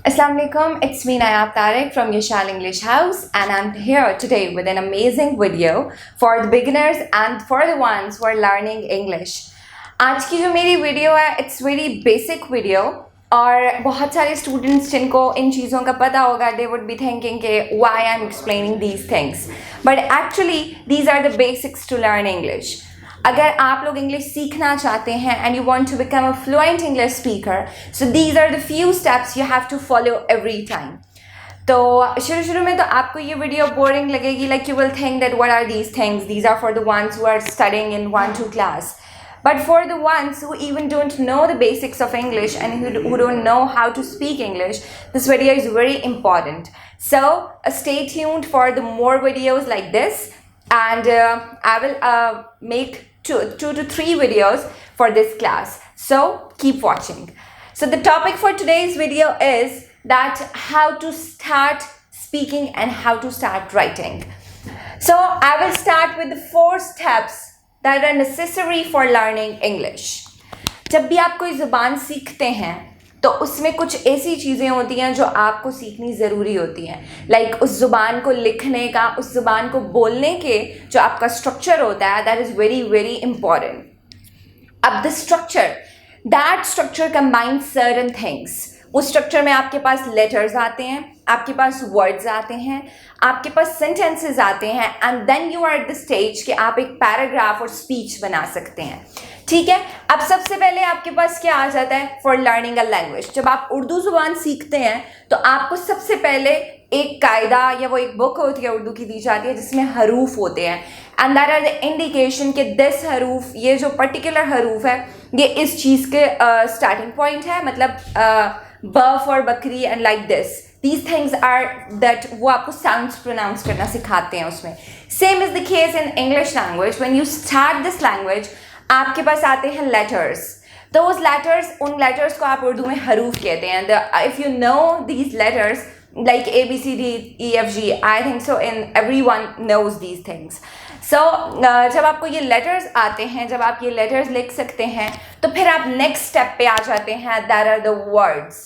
Assalamu alaikum, it's me Nayab Tariq from Yashal English House, and I'm here today with an amazing video for the beginners and for the ones who are learning English. आज की जो मेरी video है it's very basic video और बहुत सारे students जिनको इन चीज़ों का पता होगा दे वुड बी थिंकिंग कि why I am explaining these things but actually these are the basics to learn English. अगर आप लोग इंग्लिश सीखना चाहते हैं and you want to become a fluent English speaker, so these are the few steps you have to follow every time. तो शुरू में तो आपको ये वीडियो बोरिंग लगेगी, like you will think that what are these things, these are for the ones who are studying in 1-2 class. But for the ones who even don't know the basics of English and who don't know how to speak English, this video is very important. So stay tuned for the more videos like this, and I will make two to three videos for this class. So keep watching. So the topic for today's video is that how to start speaking and how to start writing. So I will start with the 4 steps that are necessary for learning English. जब भी आप कोई ज़ुबान सीखते हैं तो उसमें कुछ ऐसी चीज़ें होती हैं जो आपको सीखनी ज़रूरी होती हैं. लाइक उस ज़ुबान को लिखने का, उस ज़ुबान को बोलने के जो आपका स्ट्रक्चर होता है, that is very very important. अब that structure combines certain things. उस स्ट्रक्चर में आपके पास लेटर्स आते हैं, आपके पास वर्ड्स आते हैं, आपके पास सेंटेंसेस आते हैं, and then you are at the stage कि आप एक पैराग्राफ और स्पीच बना सकते हैं. ठीक है. अब सबसे पहले आपके पास क्या आ जाता है फॉर लर्निंग अ लैंग्वेज. जब आप उर्दू ज़ुबान सीखते हैं तो आपको सबसे पहले एक कायदा या वो एक बुक होती है उर्दू की दी जाती है जिसमें हरूफ होते हैं, and that are the indication कि दिस हरूफ, ये जो पर्टिकुलर हरूफ है ये इस चीज़ के स्टार्टिंग पॉइंट है. मतलब ब फॉर बकरी and like this, these things are that वो आपको sounds pronounce करना सिखाते हैं उसमें. Same is the case in English language. When you start this language, आपके पास आते हैं letters. Those letters, उन letters को आप उर्दू में हरूफ कहते हैं. If you know these letters like A, B, C, D, E, F, G, I think so in everyone knows these things. So जब आपको ये letters आते हैं, जब आप ये letters लिख सकते हैं, तो फिर आप next step पे आ जाते हैं. That are the words.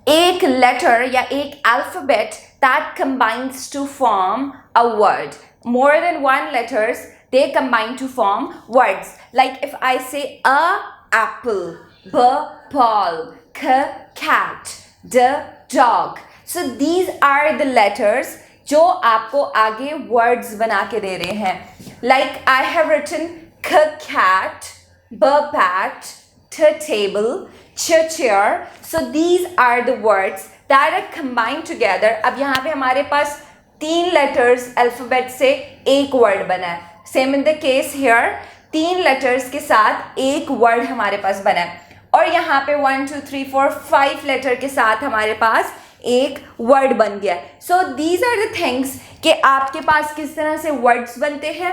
एक लेटर या एक alphabet that combines to form a word. More than one letters, they combine to form words. Like if I say a apple, b ball, k cat, d dog. So these are the letters जो आपको आगे words बना के दे रहे हैं. Like I have written k cat, b bat, t table, ch chair. So these are the words that are combined together. अब यहाँ पे हमारे पास 3 letters alphabet से एक word बना है. Same in the case here, 3 letters के साथ एक word हमारे पास बना है. और यहाँ पे 1 2 3 4 5 letter के साथ हमारे पास एक word बन गया. So these are the things कि आपके पास किस तरह से words बनते हैं.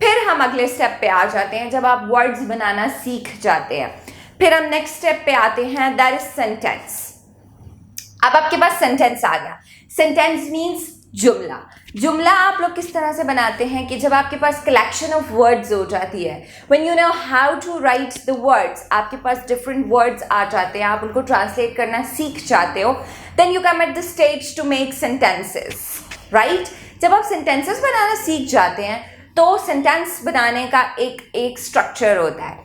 फिर हम अगले स्टेप पे आ जाते हैं जब आप वर्ड्स बनाना सीख जाते हैं. फिर हम नेक्स्ट स्टेप पे आते हैं, दैट इज सेंटेंस. अब आपके पास सेंटेंस आ गया. सेंटेंस मीन्स जुमला. जुमला आप लोग किस तरह से बनाते हैं कि जब आपके पास कलेक्शन ऑफ वर्ड्स हो जाती है, when you know how to write the words, आपके पास डिफरेंट वर्ड्स आ जाते हैं, आप उनको ट्रांसलेट करना सीख जाते हो, then you come at the stage to make sentences. Right. जब आप सेंटेंसेस बनाना सीख जाते हैं तो सेंटेंस बनाने का एक स्ट्रक्चर होता है.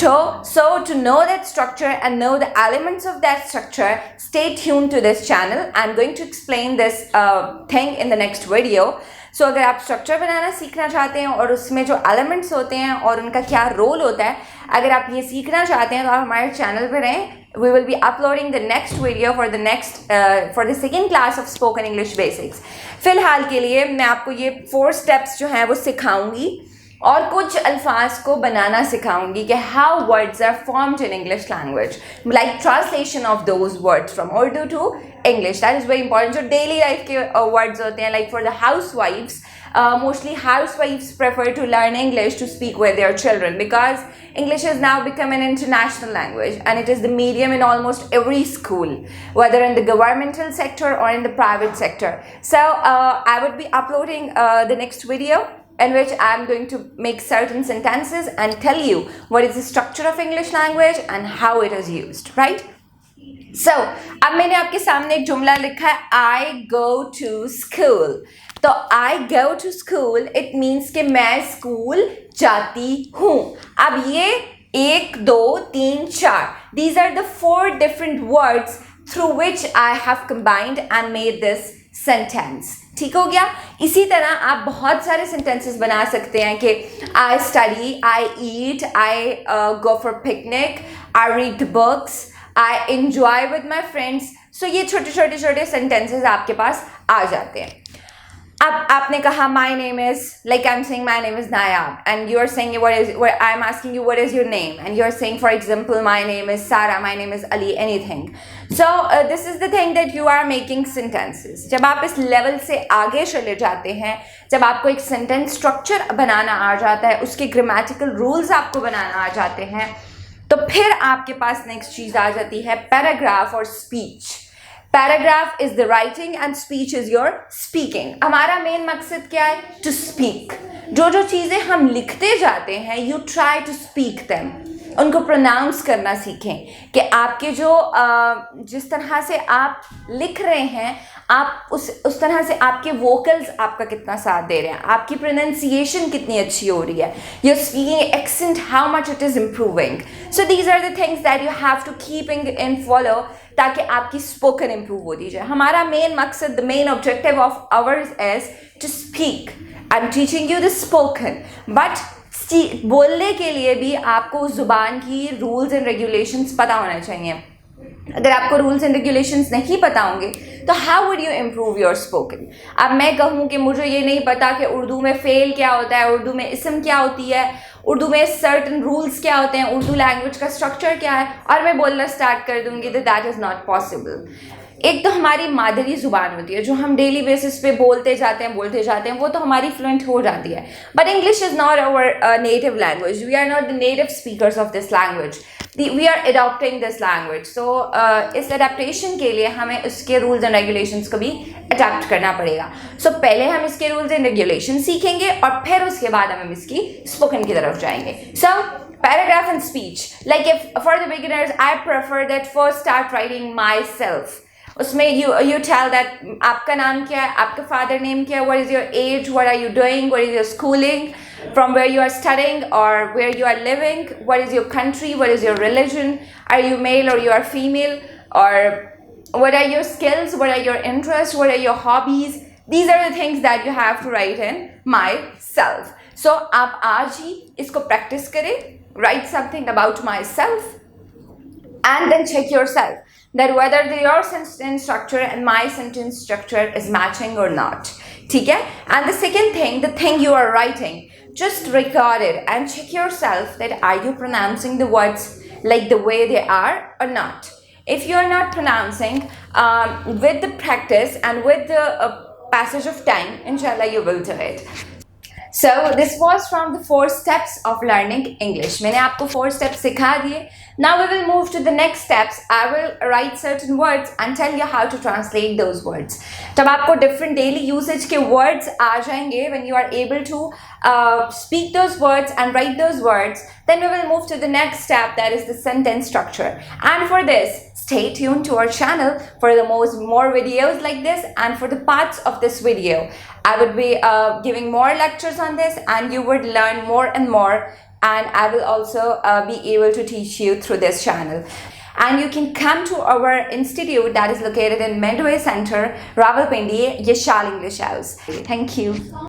So to know that structure and know the elements of that structure, stay tuned to this channel. I'm going to explain this thing in the next video. So अगर आप structure बनाना सीखना चाहते हैं और उसमें जो elements होते हैं और उनका क्या role होता है, अगर आप ये सीखना चाहते हैं तो आप हमारे channel पे रहें. We will be uploading the next video for the second class of spoken English basics. फिलहाल के लिए मैं आपको ये 4 steps जो हैं वो सिखाऊंगी और कुछ अल्फाज को बनाना सिखाऊंगी कि how words are formed in English language, like translation of those words from Urdu to English. That is very important. जो डेली लाइफ के वर्ड्स होते हैं, like for the housewifes, mostly housewives prefer to learn English to speak with their children because English has now become an international language and it is the medium in almost every school, whether in the governmental sector or in the private sector. So I would be uploading the next video in which I am going to make certain sentences and tell you what is the structure of English language and how it is used, right? So, अब मैंने आपके सामने एक जुमला लिखा है I go to school. तो I go to school it means कि मैं स्कूल जाती हूँ. अब ये 1, 2, 3, 4 these are the 4 different words through which I have combined and made this sentence. ठीक हो गया. इसी तरह आप बहुत सारे sentences बना सकते हैं कि I study, I eat, I go for picnic, I read books, I enjoy with my friends. So ये छोटे छोटे छोटे sentences आपके पास आ जाते हैं. अब आपने कहा my name is, like I'm saying my name is Nayab and you are saying I'm asking you what is your name and you are saying for example my name is Sarah, my name is Ali, anything. So this is the thing that you are making sentences. जब आप इस level से आगे चले जाते हैं, जब आपको एक sentence structure बनाना आ जाता है, उसके grammatical rules आपको बनाना आ जाते हैं, तो फिर आपके पास नेक्स्ट चीज आ जाती है पैराग्राफ और speech. Paragraph is the writing and speech is your speaking. हमारा मेन मकसद क्या है? To speak. जो चीजें हम लिखते जाते हैं you try to speak them, उनको प्रोनाउंस करना सीखें कि आपके जो जिस तरह से आप लिख रहे हैं आप उस तरह से आपके वोकल्स आपका कितना साथ दे रहे हैं, आपकी प्रोनाउंसिएशन कितनी अच्छी हो रही है, your speaking accent how much it is improving. So these are the things that you have to keeping in follow ताकि आपकी स्पोकन इम्प्रूव होती जाए. हमारा मेन मकसद, the main objective of ours is to speak. I am teaching you the spoken, but बोलने के लिए भी आपको उस जुबान की रूल्स एंड रेगुलेशंस पता होना चाहिए. अगर आपको रूल्स एंड रेगुलेशंस नहीं पता होंगे तो how would you improve your spoken. अब मैं कहूँ कि मुझे ये नहीं पता कि उर्दू में फेल क्या होता है, उर्दू में इसम क्या होती है, उर्दू में सर्टन रूल्स क्या होते हैं, उर्दू लैंग्वेज का स्ट्रक्चर क्या है, और मैं बोलना स्टार्ट कर दूंगी, तो दैट इज़ नॉट पॉसिबल. एक तो हमारी मादरी ज़ुबान होती है जो हम डेली बेसिस पे बोलते जाते हैं, वो तो हमारी फ्लुएंट हो जाती है. But English is not our native language. We are not the native speakers of this language. We are adopting this language. So इस अडेप्टेशन के लिए हमें उसके रूल्स एंड रेगुलेशंस को भी अडैप्ट करना पड़ेगा. सो पहले हम इसके रूल्स एंड रेगुलेशन सीखेंगे और फिर उसके बाद हम इसकी स्पोकन की तरफ जाएंगे. सो paragraph and speech, like if for the beginners I prefer that first start writing myself. उसमें you tell that आपका नाम क्या है, आपका father name क्या है, what is your age, what are you doing, what is your schooling, from where you are studying or where you are living, what is your country, what is your religion, are you male or you are female, or what are your skills, what are your interests, what are your hobbies. These are the things that you have to write in myself. So आप आज ही इसको practice करें. Write something about myself and then check yourself that whether your sentence structure and my sentence structure is matching or not. ठीक है? And the second thing, the thing you are writing, just record it and check yourself that are you pronouncing the words like the way they are or not. If you are not pronouncing, with the practice and with the passage of time, inshallah you will do it. So this was from the 4 steps of learning English. मैंने आपको 4 steps सिखा दिए. Now we will move to the next steps. I will write certain words and tell you how to translate those words. जब आपको different daily usage के words आ जाएंगे, when you are able to speak those words and write those words, then we will move to the next step, that is the sentence structure. And for this, stay tuned to our channel for the more videos like this, and for the parts of this video I would be giving more lectures on this and you would learn more and more, and I will also be able to teach you through this channel. And you can come to our institute that is located in Medway Center, Rawalpindi, Yashal English House. Thank you.